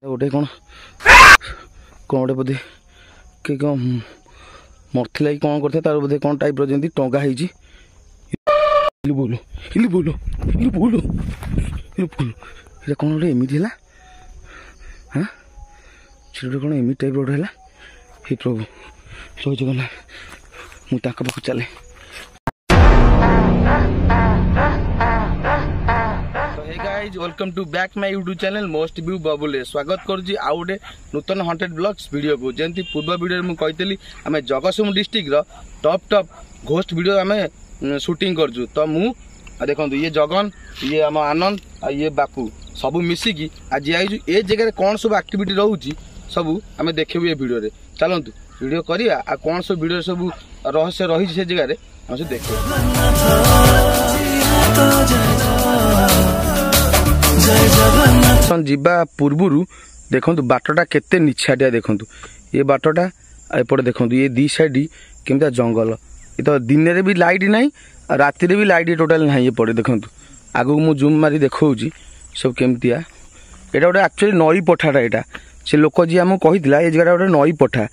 गोटे कौन गोटे बोधे कि कौन मरला कि कौन करता तार बोधे कौन टाइप जमी टंगा है बोलो इलु बोलो इलु बोलो इलु बोलो ये कौन गोटे एमती है हाँ से कौन एमती टाइप गोटे है हे प्रभु जय जगन्नाथ मुझे पाख चले welcome to back my YouTube channel most view बबुले स्वागत करुँच आउ गोटे नूतन हंटेड ब्लॉग्स वीडियो को जमी पूर्व वीडियो में कही आम Jagatsinghpur district top ghost video आम शूटिंग करजु तो मु देखो ये जगन ये आम आनंद ये बापू सबू मिसिकी आज आई ए जगह कौन सब एक्टिविटी रोचे सबू आम देखू ये वीडियो रे चलतु वीडियो करिया आ कौन सब वीडियो सब रहस्य रही से जगह हम सब जीवा पूर्व देखु बाटटा केते निछाटिया देखु ये बाटटा एपटे देखु ये दी साइड केमता जंगल ये तो दिन में भी लाइट ना राति भी लाइट टोटाल ना ये पड़े देखु आगू मु जूम मारी देखा सब केमतिया यहाँ गोटे एक्चुअली नई पठाटा यहाँ से लोक जी आमको कही ये जगह गोटे नई पठा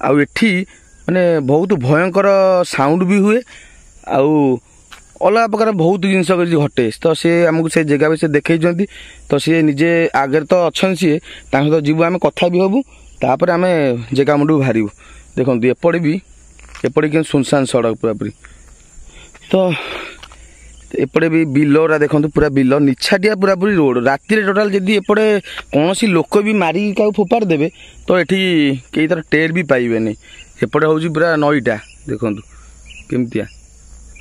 आउ एठी माने बहुत भयंकर साउंड भी हुए आउ अलग प्रकार बहुत जिनस घटे तो सी आमको से जगह भी से देखी तो सी निजे आगे तो अच्छा सी सहित जीव आम कथा भी हबू तापर आम जगह मुंडू बाहर देखो एपटे भी एपटे कि सुनसान सड़क पूरापूरी तो एपटे भी बिलरा देखो पूरा बिल निछाटिया पूरापूरी रोड राति टोटाल जदि एपटे कौन लोक भी मारिकी क्या फोपाड़ देवे तो ये कई तरह टेर भी पाइबे एपटे हूँ पूरा नईटा देखु केमतिया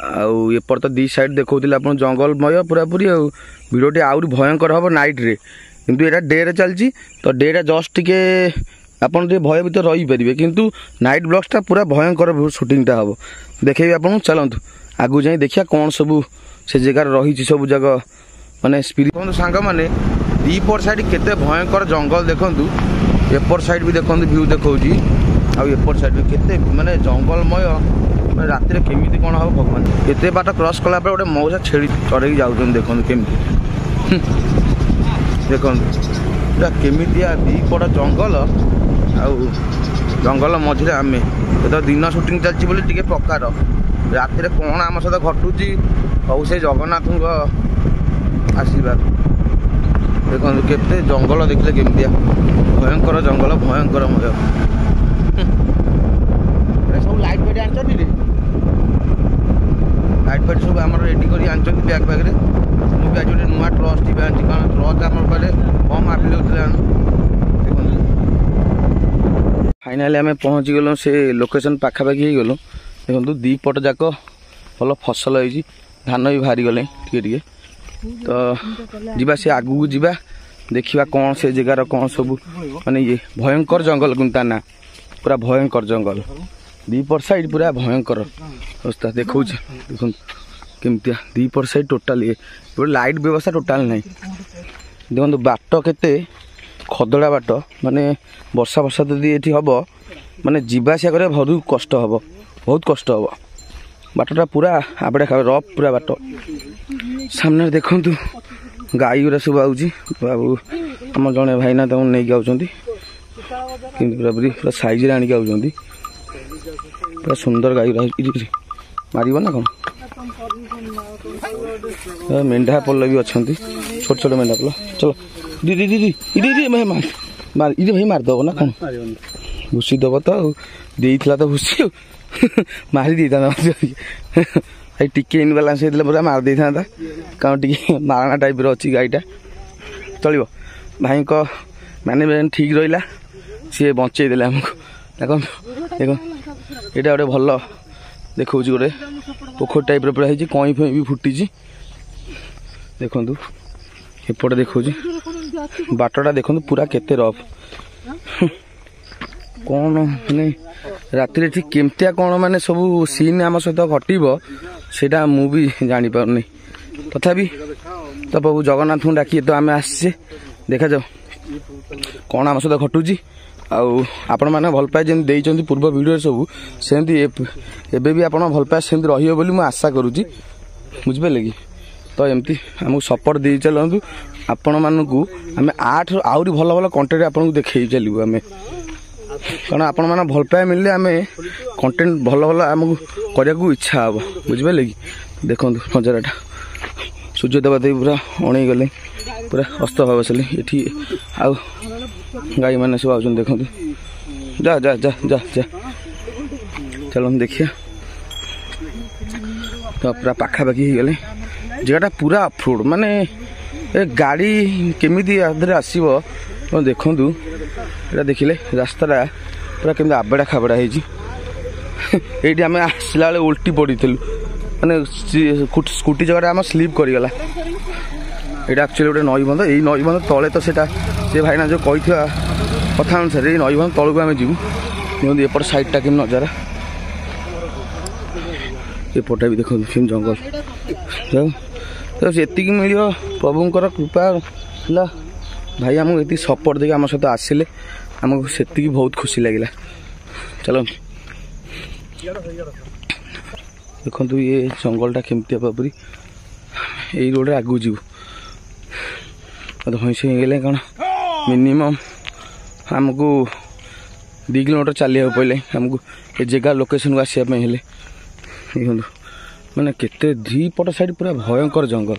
आउ एपर तो दी साइड देखा आप जंगलमय पूरापूरी भिडियोटी आउरी भयंकर हम नाइट रे किंतु यहाँ डे रे चलती तो डे जस्ट टिके आपन भयभीत रही पारे किंतु नाइट ब्लॉग्सटा पूरा भयंकर शूटिंगटा हम देखे आपन चलतु आगू जाए देखिया कौन सब से जगार रही सब जगह माने स्पिरिट सांग मैंने दीपर साइड केते भयंकर जंगल देखु एपर साइड भी देखो व्यू देखा आपर साइड भी केते माने जंगलमय राति केमी कौन हम भगवान एत बाट क्रॉस कला गोटे मौसा छेड़ी चढ़े जाऊँ देखो केमी देखो पूरा केमितिया दी बड़ जंगल आउ जंगल मझे आम तो दिन शूटिंग चलती प्रकार राति कौन आम सहित घटुची सब से जगन्नाथ आशीर्वाद देखो केते जंगल देखले केमितिया भयंकर जंगल भयंकर मय सब लाइट फाइट आनी लाइट फाइट सब आम रेडी कर बैग बैग्रे मुझे आज गोटे नुआ ट्रच टी आनी कारण ट्रच आम पारे कम आवेलेबल देखो फाइनाली आम पहुँची गलु से लोकेशन पाखापाखि गलु देखो दी पट जाक भल फसल हो धान भी बाहरी गले टे तो जीवा से आगू जीवा देखा कौन से जगार कौन सब माने ये भयंकर जंगल गुंता ना पूरा भयंकर जंगल दीपर साइड पूरा भयंकर अवस्था देखा देखो केमतिया दीपर साइड टोटाल ये लाइट व्यवस्था टोटाल ना देखो बाट केते खदड़ा बाट माने वर्षा वर्षा यदि ये हम माने जीवासिया कर बहुत कष्ट हम बहुत कष्ट हम बाटटा पूरा आपड़े खा रफ पूरा बाट सामने देखु गाई गुरा सब आउची बाबू आम जड़े भाईना तक नहीं आउं पूरा पूरा साइज आनिक आउं पूरा सुंदर गाई मार ना कौन मेढा पल भी अच्छा छोट छोट मेढा पल चलो दीदी दीदी दीदी मार ये भाई मारदेव ना कौन भूसी दब तो देता तो भूसी मारी देता भाई टिके इनबालांस होता पूरा मारदे था कौन टी मारणा टाइप अच्छी गाईटा चलो भाई को मैनेजमेंट ठीक रहा सी बचेदे आमको देखो देखो यहाँ गोटे भल देखा गोटे पोखर टाइप पूरा है कई फई भी फुटी देखु एपटे देखा बाटटा देखो पूरा केते रफ कौन माने राति ठीक केमतिया कौन माने सब सीन आम सहित घटब सेटा मु भी जानी पारनी तथापि तो प्रभु जगन्नाथ डाकिए तो आम आसे देखा जाओ कौन आम सहित घटुची आपण मैंने भल पाए जमी देते पूर्व वीडियो सब सेमती एबे भी आप भल पाए सेमती रही मुझे आशा करुँची बुझिपारे कि तो एमती आमको सपोर्ट दे चलतु आपण मानू आम आठ आहरी भल भल कंटेंट आपको देखी चलू आम कारण आपण मैंने भल पाए मिलले आम कंटेंट भल भल आमको करने को इच्छा हम बुझे कि देखो नजाराटा सूर्य देवदेवी पूरा अणई गले पूरा अस्त भाव बसले ये आउ गाई मैंने सब आउन देखो जा जा जा जा जा चलो देखिए तो पूरा पाखापाखि हो गले जगह पूरा अफरोड माने ए गाड़ी केमी आसब तो देखु ये देखिले रास्ता पूरा केमी आबड़ा खाबड़ा होती आम आसला बेले उल्टी पड़ी माने स्कूटी जगह आम स्लीप करगला यहाँ एक्चुअली गोटे नईबंध यही नईबंध तले तो से भाईना जो कही कथा अनुसार ये नईबंध तलू आम जीवु देखो एपट साइडटा कि नजारा एपटा भी देखो फिल्म जंगल तो ये मिल प्रभुंर कृपा है भाई आमको ये सपोर्ट देके आम सहित आसिले आमको से बहुत खुशी लगे चलो देखो ये जंगलटा केमती भापरी यही रोड आगू जीव भैंस गले कौन मिनिमम आमको 2 किलोमीटर चलिया पड़े आमको ये जगह लोकेशन को आसपा हेले देखो मैंने केते दीपट साइड पूरा भयंकर जंगल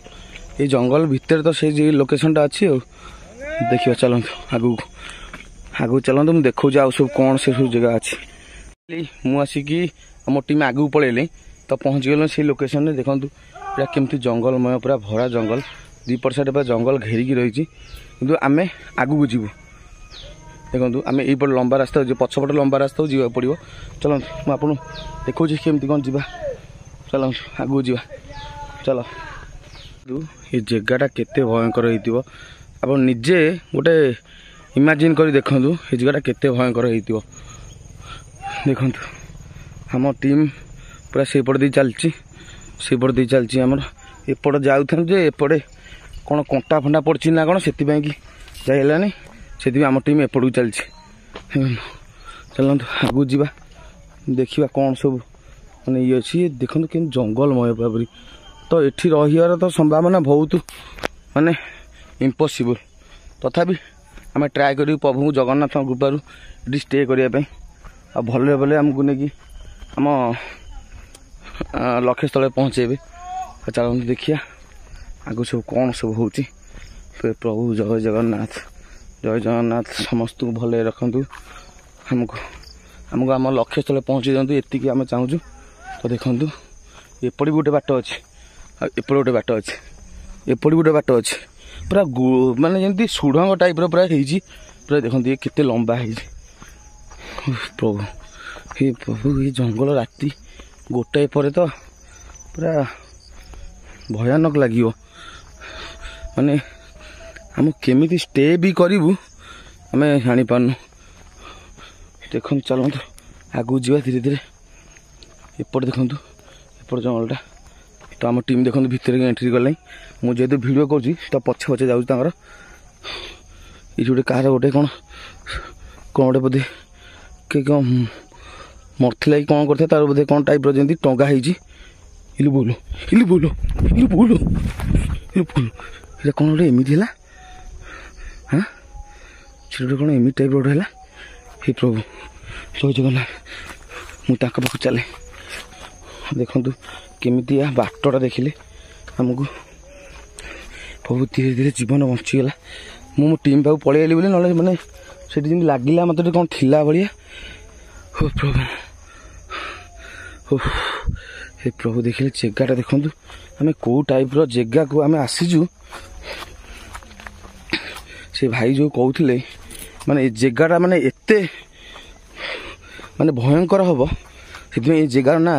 ये जंगल भितर तो से लोकेशन अच्छी देखिए चलते आगू आगू चलते मुझे देखो आउ सब कौन से सब जगह अच्छी मुझे आम टीम आगू पलैली तो पहुँच गल से लोकेशन देखो यहाँ केमती जंगलमय पूरा भरा जंगल दीपट साइड पूरा जंगल घेरिकी रही कि आम आगू जीवु देखो आम यहीपट लंबा रास्ता जो पछपट लंबा रास्ता जीवा पड़ो चलो मुझे देखो केमती कौन जीवा चलो आगू जीवा चलो ये जगहटा केते भयंकर हो आप निजे गोटे इमेजिन कर देखु ये जगहटा केते भयंकर हो देखु आम टीम पूरा सेपट दे चलती सेपट दे चलती आमर एपट जाऊँ जे एपटे कौन कंटा फंटा पड़ी ना कौन से जाइलानी से आम टीम एपट चलती चलते आगू जीवा देखा कौन सब मैंने ये अच्छी देखो कि जंगलमय भावी तो ये रही तो संभावना बहुत माने इम्पॉसिबल तथापि आम ट्राए कर प्रभु जगन्नाथ कृपारू ये स्टे करने आ भले भले आमको नहीं आम लक्ष्य स्थल पहुँचे चलते देखिया आगु सब कौन सब हो प्रभु जय जगन्नाथ समस्त को भले रखु आमको आमको आम लक्ष्य स्थल पहुँचे दिखाँ ये आम चाहूँ तो देखु एपट गोटे बाट अच्छे एपट गोटे बाट अच्छे एपट गोटे बाट अच्छे पूरा माने जमी सुड़ंग टाइप पूरा है पूरा देखो ये केते लंबा है प्रभु हे प्रभु ये जंगल राति गोटाए पर तो पूरा भयानक लगे माने आम केमी स्टे भी करूँ आम जानी पार्नु देखो चलते आगू जा धीरे धीरे एपट देखो एपट जंगलटा तो आम टीम देखो भितर एंट्री गला मुझे भिडियो कर तो पछे पछे जाऊँ ये गोटे कार गोटे कौन कौन गोटे बोधे कि कौन मरला कि कौन करता तार बोधे कौन टाइप जमी टंगा इलु बोलो इलु बोलो इलु बोलो इलु बोलो ये कौन गोटे एमती है हाँ से गोटे कौन एमती टाइप गोटे है हे प्रभु जय जगन्नाथ मुझे पाख चले देखु केमिति बाटटा देखिले आमको बहुत धीरे धीरे जीवन बंचीगला मो टीम पाक पलि आली बोली ना मैंने से लगिला मत कौन थिला भाया हो प्रभु हो हे प्रभु देखिले जगहटा देखु आम कौ टाइप जगह को आम आसीजु से भाई जो कहते माने जगहटा माने एते माने भयंकर हम से जगार ना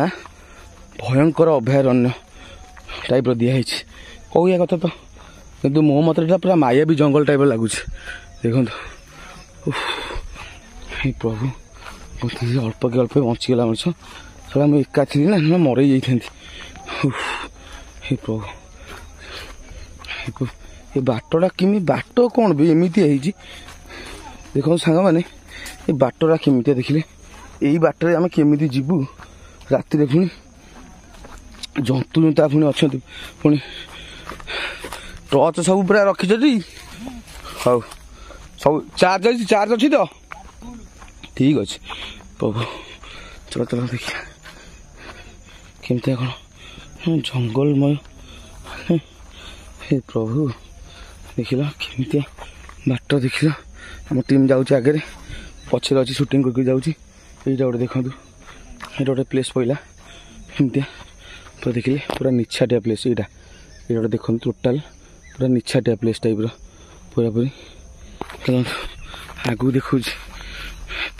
भयंकर अभयारण्य टाइप दिखाई कहया कथा तो किंतु मो मत पूरा मायाबी जंगल टाइप लगुच देखो प्रभु अल्प के अल्प बंचीगला मनुष्य सर मुझे एका थी ना मर जाती हे प्रभु ये बाटटा किमी बाट कौन भी एमती है देखो सांग मैंने ये बाटटा केमितिया देखिले यही बाटर आम केमी जीवु राति पुणी जंतु जुंता पुणी अच्छा पुणी टर्च सब पूरा रखी हौ सब चार्ज अच्छी तो ठीक अच्छे प्रभु चलो चलो देखिए केमती कौन जंगलमय हे प्रभु देख केमती बाट देख आम टीम जाऊँच आगे पचर अच्छी शूटिंग करके जाऊँगी ये गोटे देखूँ ये गोटे प्लेस पड़ा एमती पूरा देखिए पूरा निछाटिया प्लेस यहाँ ये गोटे देखो टोटाल पूरा निछाटिया प्लेस टाइप पूरा पूरी आगू देखु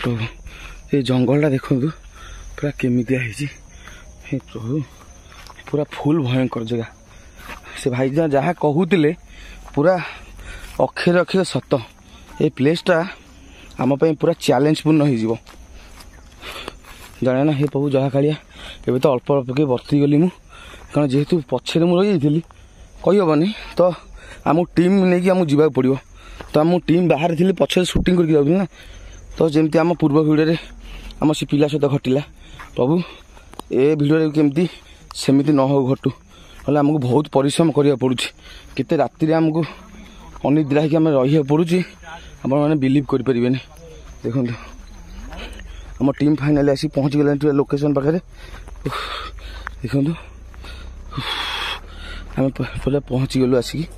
प्रभु ये जंगलटा देखु पूरा केमितिया हे प्रभु पूरा फुल भयंकर जगह से भाई जहाँ कहते पूरा अक्षर अक्षर सत ये प्लेसटा आम पूरा चैलेंजपूर्ण हो जाने ना हे प्रभु जहा कालिया एवं तो अल्प अल्प के बर्ती गली मु कारण जेहेतु पछे रही जाइली कहीहबनी तो आम टीम नहीं कि आमको जावाक पड़ो तो आम टीम बाहर थी पछे शूटिंग करके जाऊँ ना तो जमी आम पूर्व भिडियो आम से पिला सहित घटिला प्रभु ए भिडियो केमती सेमती न हो घटू ना आमको बहुत परिश्रम करा पड़ू केते राति आमको अनिद्रा होगी आम रही पड़ू आपने बिलीव करें देखो आम टीम फाइनाली आसी पहुँच गले लोकेशन पाखे देखो आम पूरा पहुँची गलु आसिक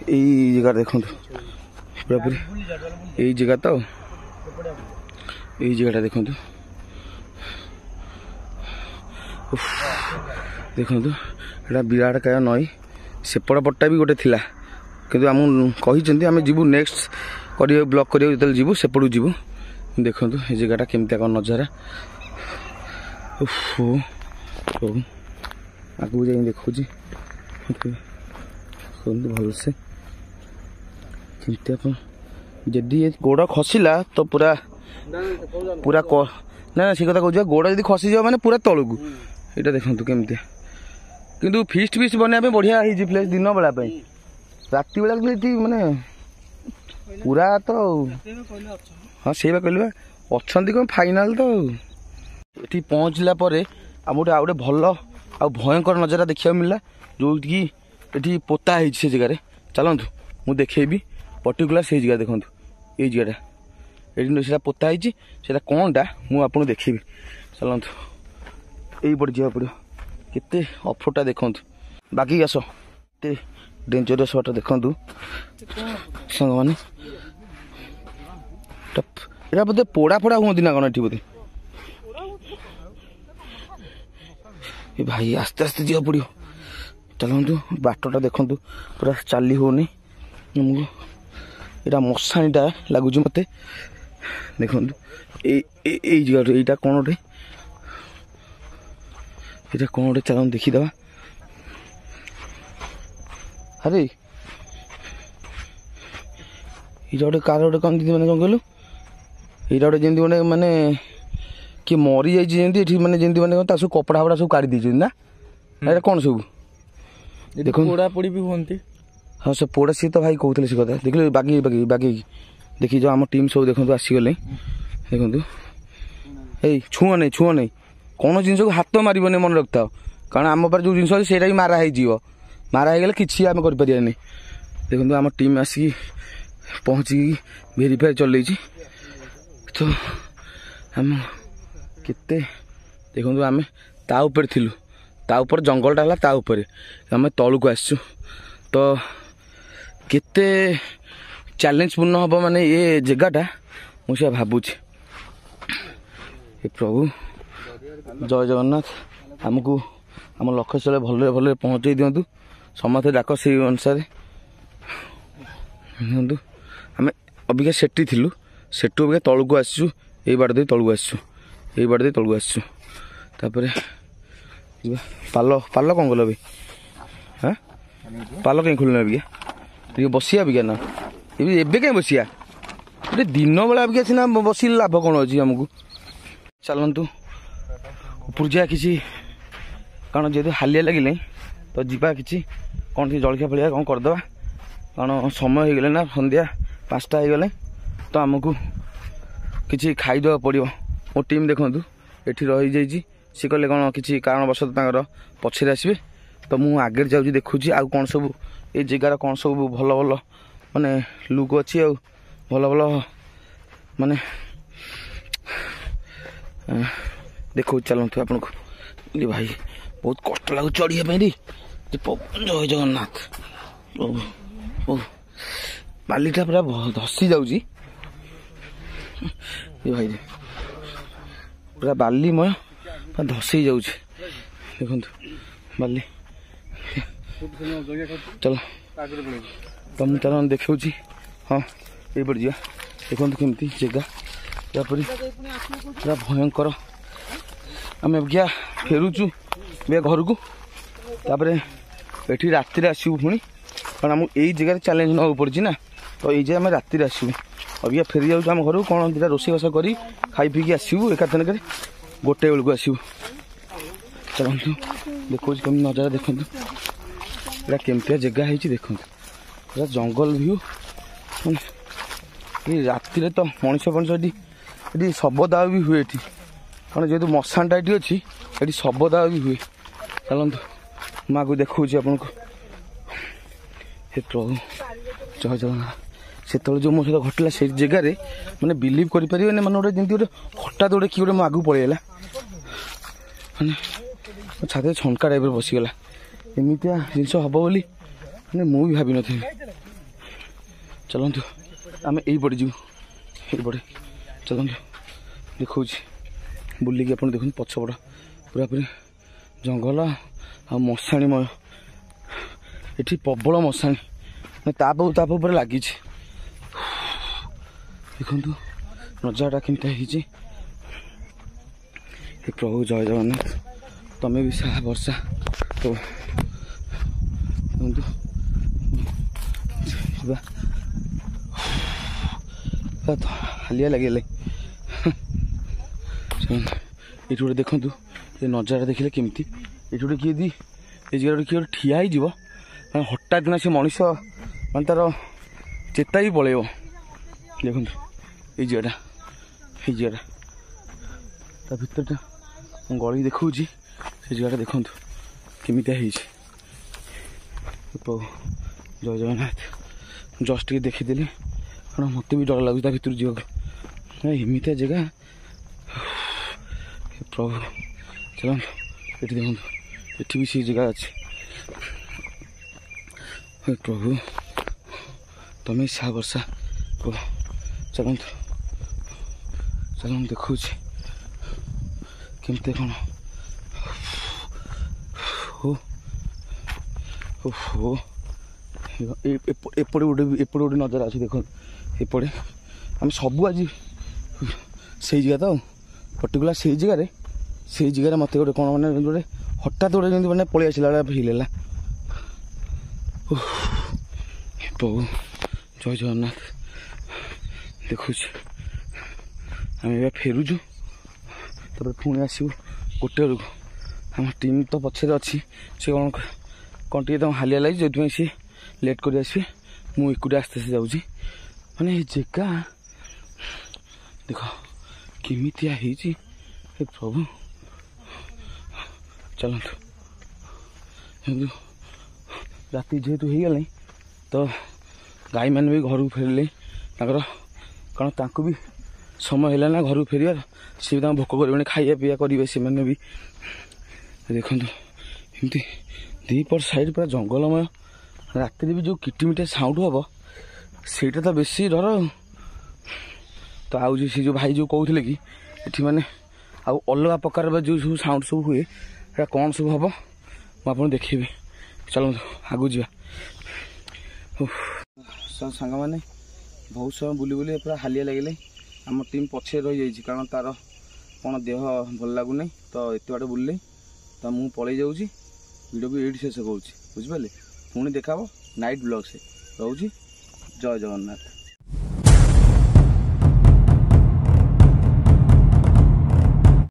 यही जगह देखो पूरा पूरी यही जगह तो यही जगह देखो देखो यहाँ विराट काय नई सेपट पट्टा भी गोटे थिला किंतु आम कही आम जीवु नेक्स्ट कर ब्लॉक कर जो जीवु सेपटू जीवु देखो ये जगहटा केमती कौन नजारा आगू जा देखो भलसे केमती जदि ये गोड़ खसला तो पूरा पूरा ना से कथा कहूँ गोड़ जब खसी जाए मैंने पूरा तलू यहाँ देखो केमती किंतु फिस्ट फिस्ट बनवाई बढ़िया है प्लेस दिन बेला राति बेला माने पूरा तो हाँ से कहले अच्छा कौन फाइनाल तो ये पहुँचला आम गोटे आउ गोटे भल आ भयंकर नजारा देखा मिलला जो कि ये पोता है से जगह चलतु मुझे देखेबी पर्टिकुलर से जगह देखो ये जगह ये पोता है कौनटा मुझे देखेबी चलतु यही पड़े जा पड़ो केते अफरोटा देखु बाकी आस एते डेंजरस वाटर देखु सांग मैंने यहाँ बोधे पोड़ा फोड़ा हूँ ना कौन ये बोधे ये भाई आस्ते आस्ते जा पड़ो चलतु बाटटा देखु पूरा चली होनी यहाँ मशाणीटा लगुच मत देखु यही जगह यहाँ कौन गोटे ये कौन गोटे चल देखीद अरे ये गोटे कार गोटे कौन दीदी मैंने कौन कहलु यहाँ गोटे जमी गोटे मानने किए मरी जाइए मैंने जमी मैंने सब कपड़ा फपड़ा सब काढ़ी देते ना ये कौन सब देखो पोड़ा पोड़ी भी हमें हाँ से पोड़ा सी तो भाई कहते से कथा देख बागी बागी बागी देखी जो आम टीम सब देखो आसीगले देखु ये छुआ नहीं कौन जिन को हाथ मारने मन रखता कारण आम पर जो जिन से भी मारा हो मारा हो गले कि आम कर देखो आम टीम आसिक पहुँची भेरीफाई चल तो आम केते देखो आम ताऊपर थिलु ताऊपर जंगलटा है ताऊपर आम तलू को आसचु तो केते चैलेंजपूर्ण हम माने ये जगहटा मुझे भावुची प्रभु जय जगन्नाथ आमको आम लक्ष्य स्थल भल भल पहुँचे दिंतु समस्त डाक से अनुसार आम अबिका सेठी थिलु सेठू अबिका तलू को आसचु यही बाट दे तलू आसचु यही बाट दे तलू आसचु तापर पाल पाल कौन कल भाई हाँ पाल कहीं खोलना अबिका बसिया अबिका ना ये कहीं बसिया ये दिन बेला अबिका सीना बस लाभ कौन अच्छी आमको चलतु ऊपर जा कि कारण जेहतु हालिया लगे तो जीवा कि कौन जलखिया फलिया कौन करदे कारण समय हो गले ना सन्ध्या 5टा हो गले तो आमको किसी खाईदे पड़ो मो टीम देखु ये रही जाइए सी कले कौन किसी कारणवश पछे आसवे तो मु आगे जाऊँ देखुची आउ कौन सब ये जगार कौन सब भल भल माने लुक अच्छी आ भल भल माने देखो चलतु आपन को ये भाई बहुत कष्ट लगू चढ़िया रे जय जगन्नाथ बालीटा पूरा धसी जाऊँगी ये भाई पूरा बालीमय धसी जाऊँ देखो बाली चलो तो मुझे तार देखा हाँ ये पड़ जा देखो केमती जगह पूरा भयंकर आम क्या फेरुचु घर को तापर ये राति आसबू पुणी कारण आम यही जगह चैलेंज ना पड़ी ना तो ये आम राति आसबू अबिया फेरी जाऊँ आम घर को कौन दुटा रोषेईबास कर खाई पीक आसबू एकाथनक गोटे बेलू आसबू चलतु देखो कमी नजारा देखु पूरा केमतिया जगह है देखो पूरा जंगल व्यू ये राति तो मनीष फनिष ये शबदाह भी हुए ये कारण जेहतु मशानटा ये अच्छी ये शबदाह भी हुए चलतु मैं आगे देखा आपन को प्रभु जय जगन्नाथ से जो मो सहित घटला से जगार मैंने बिलीव करें मैंने गोटे जमी गोटे हठात गोटे किए गोटे मो आगे पलैला मैंने छाती छनका टाइप बसीगला एमतिया जिनस हम बोली मैंने मु भी भावी नी चलतु आम यहीपटे जीव यहीपटे चलतु देखा बुलिक आप देखते पछपट पूरा पूरी जंगल आ मशाणीमय ये प्रबल मशाणी ताप लगी देखु नजारा केमती प्रभु जय जगन्नाथ तमें भी साहा वर्षा तो हालिया लगे ये गोटे देखु ये नजारा देखिले केमती ये गोटे किए दी ये जगह किए गोटे ठिया हो हठात ना से मनीष मान तार चेता भी पलैब देखु ये जगह ता भीतर गली देखा से जगह देखु केमितिया प्रभु जय जगन्नाथ जस्ट टे देखीदेली कारण मत भी डर लगुच भर जीव एमतिया जगह प्रभु चलो ये देखो ये भी से जगह अच्छे प्रभु तमें सा वर्षा प्रभु चलतु चलो देखा केमती कौन एपटे गोटे नजर अच्छे देख एपटे आम सब आज से जगह तो पर्टिकुलर से जगह मत गोटे कौन मैंने गोटे हठात गोटे जमी मैंने पलि आसला फिल है प्रभु जय जगन्नाथ देखुच आम ए फेरुचु तब पुणी आसबू गोटे बेलू आम टीम तो पछे अच्छी से कौन टे हालिया लगी जो सी लेट कर आसबे मुझे एकुटिया आस्ते आस्ते जाऊँगी मैंने ये जगह देख केमितिया प्रभु चलतु राति जेहेतु हो गला तो गाई मैंने भी घर को फेरले कारण तांको भी समय है ना घर को फेर सी भी भोक कर खाया पीया करेंगे से मैंने भी देखो एमती दीपट साइड पूरा जंगलमय राति भी जो किटिमिटा साउंड हम सेटा तो बेसी डर तो आउ से जो भाई जो कहते कि ये मैंने आउ अलग प्रकार जो सब साउंड सब हुए कौन सब हम मुझे देखी चलो आगू जा सब सांग मैंने बहुत समय बुली बुली पूरा हालिया लगे आम टीम पछे रही जाइए कारण तार कौन देह भल लगुना तो एत बाटे बुलले तो मुझे पलि जाऊँगी वीडियो को ये शेष करुँच बुझिपारे पुणी देखा नाइट ब्लॉग से रोची जय जगन्नाथ।